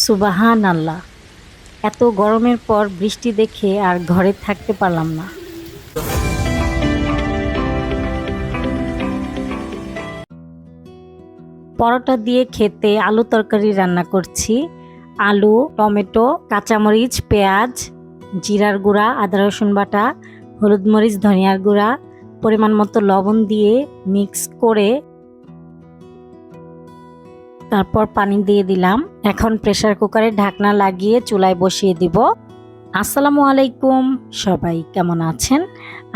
সুবাহান আল্লাহ! এত গরমের পর বৃষ্টি দেখে আর ঘরে থাকতে পারলাম না। পরোটা দিয়ে খেতে আলু তরকারি রান্না করছি। আলু, টমেটো, কাঁচামরিচ, পেঁয়াজ, জিরার গুঁড়া, আদা রসুন বাটা, হলুদ মরিচ, ধনিয়ার গুঁড়া, পরিমাণ মতো লবণ দিয়ে মিক্স করে তারপর পানি দিয়ে দিলাম। এখন প্রেসার কুকারে ঢাকনা লাগিয়ে চুলায় বসিয়ে দিব। আসসালামু আলাইকুম, সবাই কেমন আছেন?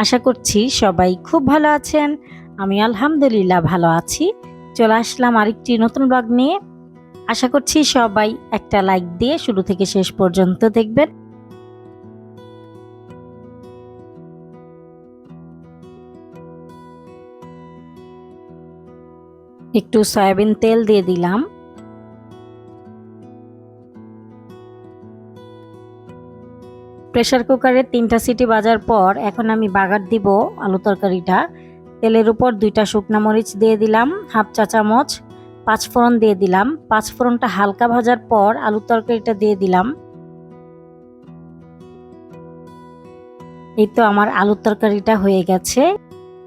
আশা করছি সবাই খুব ভালো আছেন। আমি আলহামদুলিল্লাহ ভালো আছি। চলে আসলাম আরেকটি নতুন ব্লগ নিয়ে। আশা করছি সবাই একটা লাইক দিয়ে শুরু থেকে শেষ পর্যন্ত দেখবেন। একটু সয়াবিন তেল দিয়ে দিলাম। প্রেসার কুকারে 3টা সিটি বাজার পর এখন আমি বাগার দিব আলু তরকারিটা। তেলের উপর 2টা শুকনা মরিচ দিয়ে দিলাম, হাফ চা চামচ পাঁচফোড়ন দিয়ে দিলাম। পাঁচফোড়নটা হালকা ভাজার পর আলু তরকারিটা দিয়ে দিলাম। এই তো আমার আলু তরকারিটা হয়ে গেছে।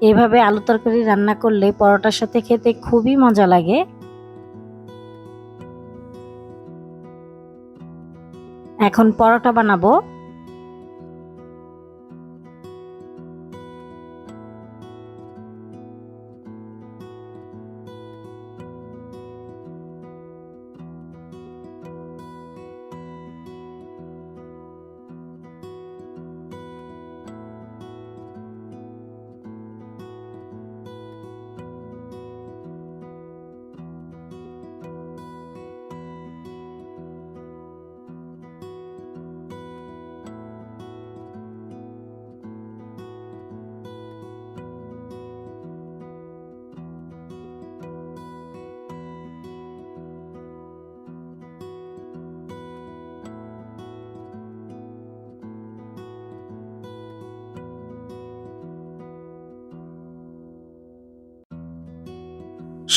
এভাবে আলু তরকারি রান্না করলে পরোটার সাথে খেতে খুবই মজা লাগে। এখন পরোটা বানাবো।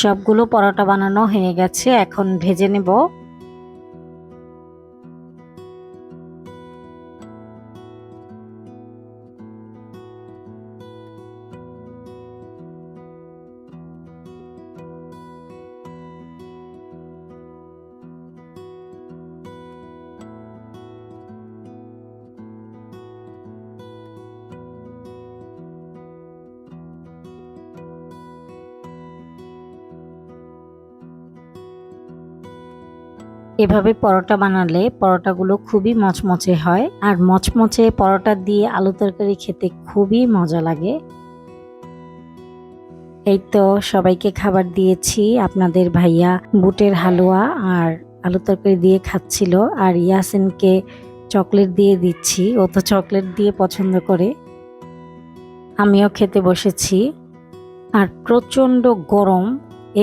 সবগুলো পরোটা বানানো হয়ে গেছে, এখন ভেজে নেব। এভাবে পরোটা বানালে পরোটাগুলো খুবই মচমচে হয়, আর মচমচে পরোটা দিয়ে আলু তরকারি খেতে খুবই মজা লাগে। এই তো সবাইকে খাবার দিয়েছি। আপনাদের ভাইয়া বুটের হালুয়া আর আলু তরকারি দিয়ে খাচ্ছিল, আর ইয়াসিনকে চকলেট দিয়ে দিচ্ছি। ও তো চকলেট দিয়ে পছন্দ করে। আমিও খেতে বসেছি। আর প্রচণ্ড গরম।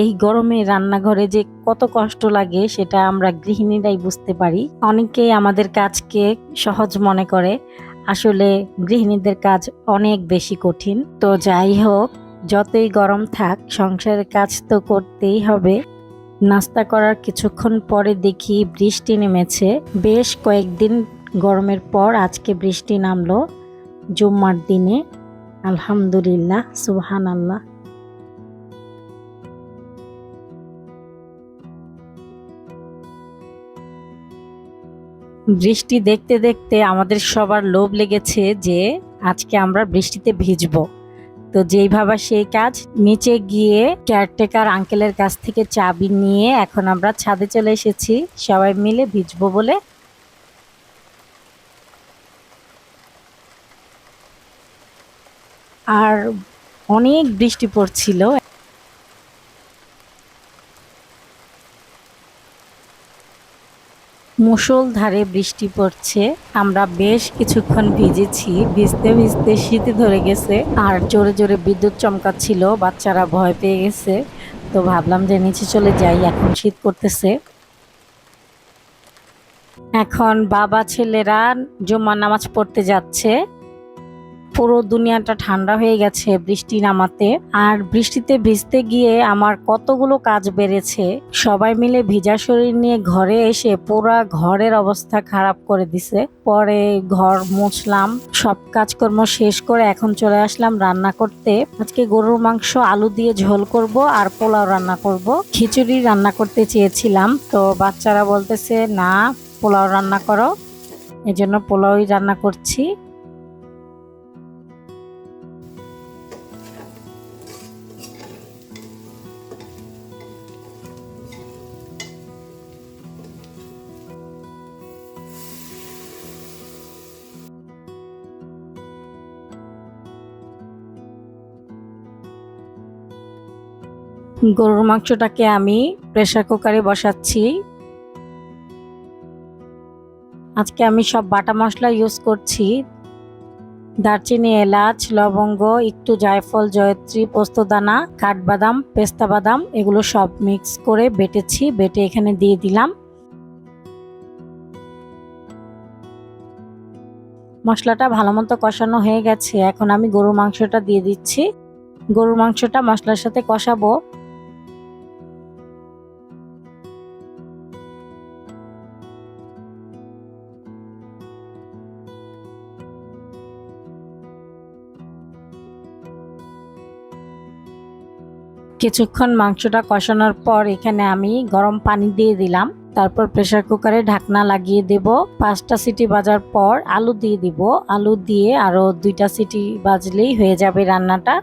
এই গরমে রান্নাঘরে যে কত কষ্ট লাগে সেটা আমরা গৃহিণীরাই বুঝতে পারি। অনেকেই আমাদের কাজকে সহজ মনে করে, আসলে গৃহিণীদের কাজ অনেক বেশি কঠিন। তো যাই হোক, যতই গরম থাক সংসারের কাজ তো করতেই হবে। নাস্তা করার কিছুক্ষণ পরে দেখি বৃষ্টি নেমেছে। বেশ কয়েকদিন গরমের পর আজকে বৃষ্টি নামলো জুম্মার দিনে। আলহামদুলিল্লাহ, সুবহানাল্লাহ। বৃষ্টি দেখতে দেখতে আমাদের সবার লোভ লেগেছে যে আজকে আমরা বৃষ্টিতে ভিজবো। তো যেই ভাবা সেই কাজ, নিচে গিয়ে কেয়ারটেকার আঙ্কেলের কাছ থেকে চাবি নিয়ে এখন আমরা ছাদে চলে এসেছি সবাই মিলে ভিজবো বলে। আর অনেক বৃষ্টি পড়ছিল। মুষলধারে বৃষ্টি পড়ছে। আমরা বেশ কিছুক্ষণ ভিজেছি। ভিজতে ভিজতে শীতে ধরে গেছে, আর জোরে জোরে বিদ্যুৎ চমকাচ্ছিল। বাচ্চারা ভয় পেয়ে গেছে। তো ভাবলাম যে নিচে চলে যাই, এখন শীত করতেছে। এখন বাবা ছেলেরা জুম্মার নামাজ পড়তে যাচ্ছে। পুরো দুনিয়াটা ঠান্ডা হয়ে গেছে বৃষ্টি নামাতে। আর বৃষ্টিতে ভিজতে গিয়ে আমার কতগুলো কাজ বেড়েছে। সবাই মিলে ভিজা শরীর নিয়ে ঘরে এসে পুরা ঘরের অবস্থা খারাপ করে দিছে। পরে ঘর মুছলাম, সব কাজকর্ম শেষ করে এখন চলে আসলাম রান্না করতে। আজকে গরুর মাংস আলু দিয়ে ঝোল করব আর পোলাও রান্না করব। খিচুড়ি রান্না করতে চেয়েছিলাম, তো বাচ্চারা বলতেছে না, পোলাও রান্না করো, এজন্য পোলাওই রান্না করছি। গরুর মাংসটাকে আমি প্রেসার কুকারে বসাচ্ছি। আজকে আমি সব বাটা মশলা ইউজ করছি। দারচিনি, এলাচ, লবঙ্গ, একটু জায়ফল, জয়ত্রী, পোস্তদানা, কাঠবাদাম, পেস্তা বাদাম এগুলো সব মিক্স করে বেটেছি, বেটে এখানে দিয়ে দিলাম। মশলাটা ভালো মতো কষানো হয়ে গেছে, এখন আমি গরুর মাংসটা দিয়ে দিচ্ছি। গরুর মাংসটা মশলার সাথে কষাবো। কিছুক্ষণ মাংসটা কষানোর পর এখানে আমি গরম পানি দিয়ে দিলাম। তারপর প্রেসার কুকারে ঢাকনা লাগিয়ে দেব। 5টা সিটি বাজার পর আলু দিয়ে দিব। আলু দিয়ে আরো 2টা সিটি বাজলেই হয়ে যাবে রান্নাটা।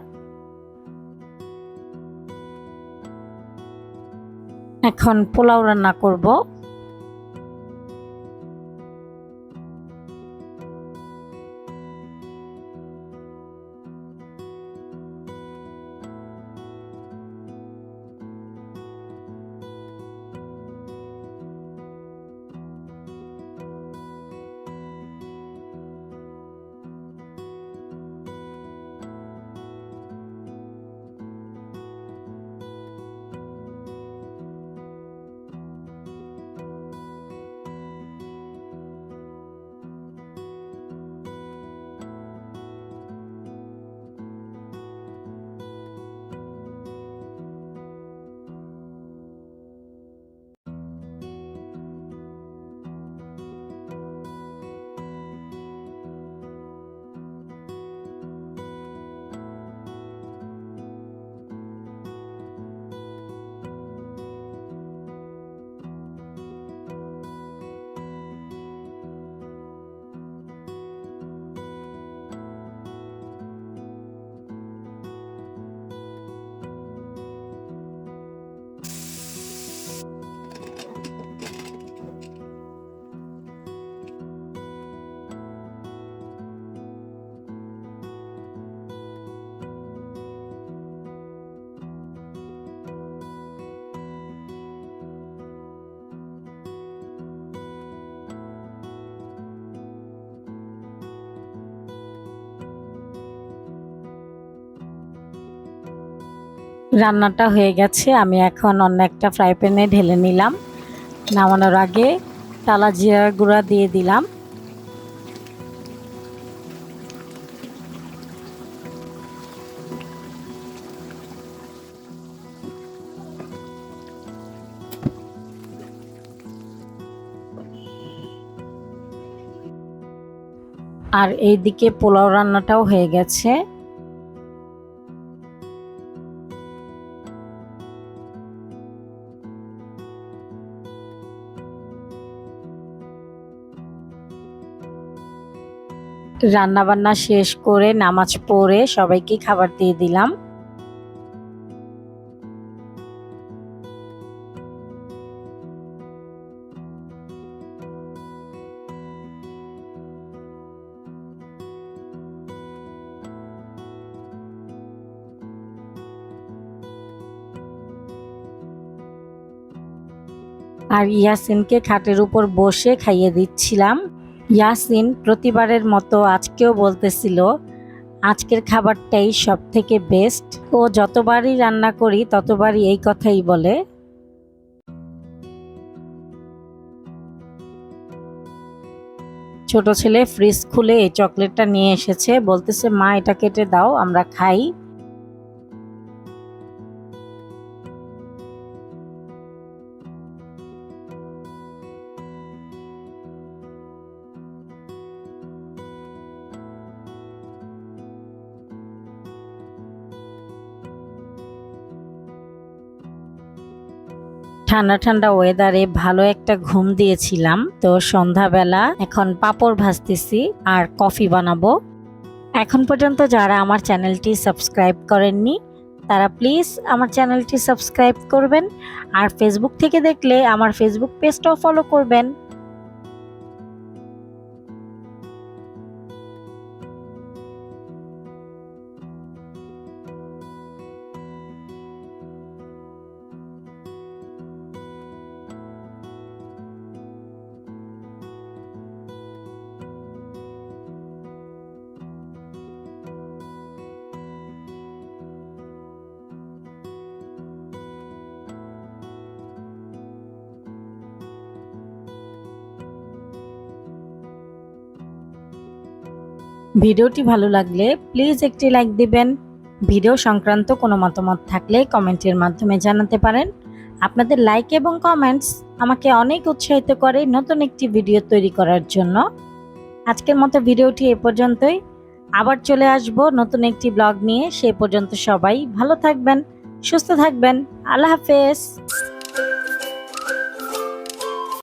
এখন পোলাও রান্না করব। রান্নাটা হয়ে গেছে, আমি এখন অন্য একটা ফ্রাই প্যানে ঢেলে নিলাম। নামানোর আগে টালা জিরার গুঁড়া দিয়ে দিলাম। আর এইদিকে পোলাও রান্নাটাও হয়ে গেছে। রান্না বান্না শেষ করে নামাজ পড়ে সবাইকে খাবার দিয়ে দিলাম। আর ইয়াসিনকে খাটের উপর বসে খাইয়ে দিচ্ছিলাম। ইয়াসিন প্রতিবারের মতো আজকেও বলতেছিল আজকের খাবারটাই সব থেকে বেস্ট। ও যতবারই রান্না করি ততবারই এই কথাই বলে। ছোট ছেলে ফ্রিজ খুলে এই চকলেটটা নিয়ে এসেছে, বলতেছে মা এটা কেটে দাও আমরা খাই। ঠান্ডা ঠান্ডা ওয়েদারে ভালো একটা ঘুম দিয়েছিলাম। তো সন্ধ্যাবেলা এখন পাঁপড় ভাজতেছি আর কফি বানাবো। এখন পর্যন্ত যারা আমার চ্যানেলটি সাবস্ক্রাইব করেননি তারা প্লিজ আমার চ্যানেলটি সাবস্ক্রাইব করবেন, আর ফেসবুক থেকে দেখলে আমার ফেসবুক পেজটাও ফলো করবেন। ভিডিওটি ভালো লাগলে প্লিজ একটি লাইক দিবেন। ভিডিও সংক্রান্ত কোনো মতামত থাকলে কমেন্টের মাধ্যমে জানাতে পারেন। আপনাদের লাইক এবং কমেন্টস আমাকে অনেক উৎসাহিত করে নতুন একটি ভিডিও তৈরি করার জন্য। আজকের মতো ভিডিওটি এ পর্যন্তই। আবার চলে আসব নতুন একটি ব্লগ নিয়ে। সে পর্যন্ত সবাই ভালো থাকবেন, সুস্থ থাকবেন। আল্লাহ হাফেজ।